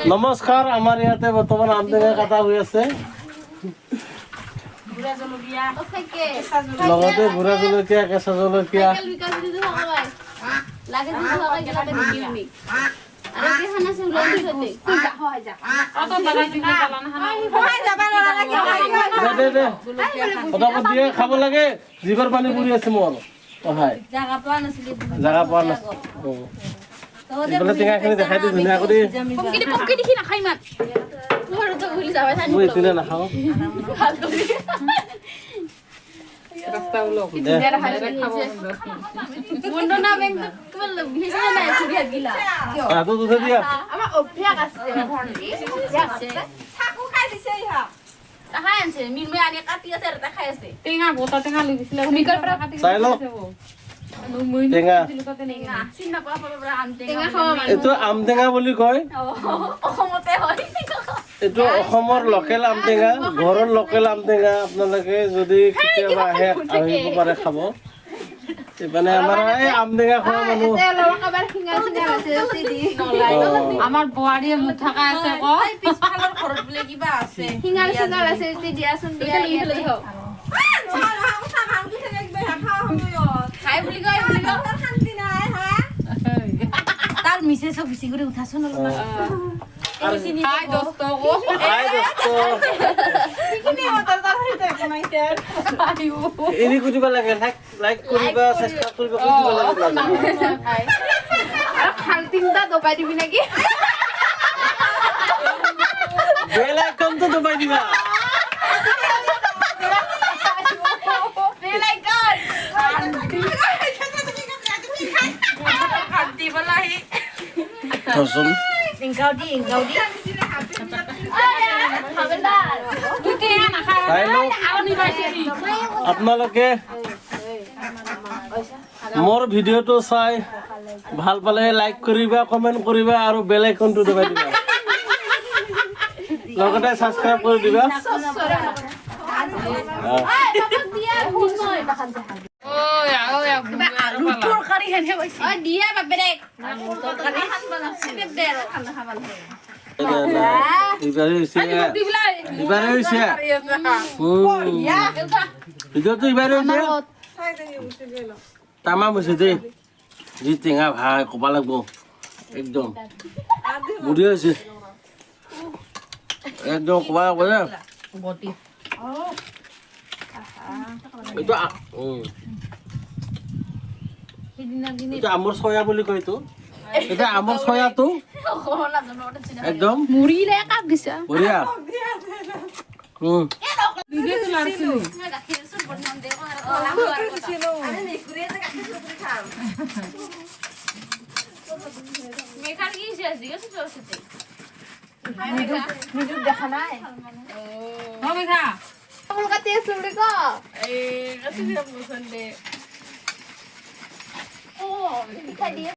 নমস্কাৰ আমাৰ ইয়াতে বৰ্তমান আম টেঙা কাটা হৈ আছে লগতে বুঢ়া জলকীয়া কেঁচা জলকীয়া দিয়ে খাব লাগে জিভাৰ পানী পৰি আছে মোৰ জাগা পোৱা নাছিল এইফালে টেঙাখিনি দেখাই দিওঁ ধুনীয়া কৰি মই এইটোনে নাখাওঁ এইটো আম টেঙা বুলি কয় এইটো অসমৰ লোকেল আম টেঙা ঘৰৰ লোকেল আম টেঙা আপোনালোকে যদি কেতিয়াবা আহে আহিব পাৰে খাব মানে আমাৰ এই আম টেঙা খোৱা মানুহ আমাৰ বোৱাৰীয়ে মুখ থকা আছে কয় পিছফালৰ ঘৰত বোলে কিবা আছে হিঙাল সিঙাল আছে যদি দিয়াচোন খাই বুলি কয় শান্তি নাই হা তাৰ মিছে সব বেছি কৰে উঠাছন অলপমান হাই দোস্ত কিনি মতৰ তাৰ হইতে বনাইছে এৰি কুটিব লাগে লাইক কৰিবা সাবস্ক্ৰাইব কৰিবা কুটিব লাগে আৰু খাল তিনটা দবাই দিবি নেকি বেল আইকন তো দবাই দিবা Tosun. Engkau di. আপোনালোকে মোৰ ভিডিওটো চাই ভাল পালে লাইক কৰিবা কমেন্ট কৰিবা আৰু বেল আইকনটো দবাই দিবা লগতে সাবস্ক্ৰাইব কৰি দিবা তৰকাৰী হেনে কৈছে অ দিয়া বাপেক তৰকাৰী খান বনাছে দে আৰু খানা খাব লাগে ইবাৰে হৈছে ভিডিওটো ইবাৰে হৈছে তামাম হৈছে দেই যি টেঙা ভাই ক'ব লাগিব একদম বুঢ়ী হৈছে একদম ক'ব লাগিব এইটো এইটো আমৰ চয়া বুলি কয় এইটো এটা আমৰ চয়াটো একদম মুড়িলে কাপ দিছা বঢ়িয়া ভিডিওটো লাৰছিলো মেখাৰ কি আছে দিগছ চৰছতে ভিডিও দেখা নাই ও মেখা আমল কাটি আছে বুলি ক এই কাটি দিয়া পছন্দ দে ও মিঠা দিয়ে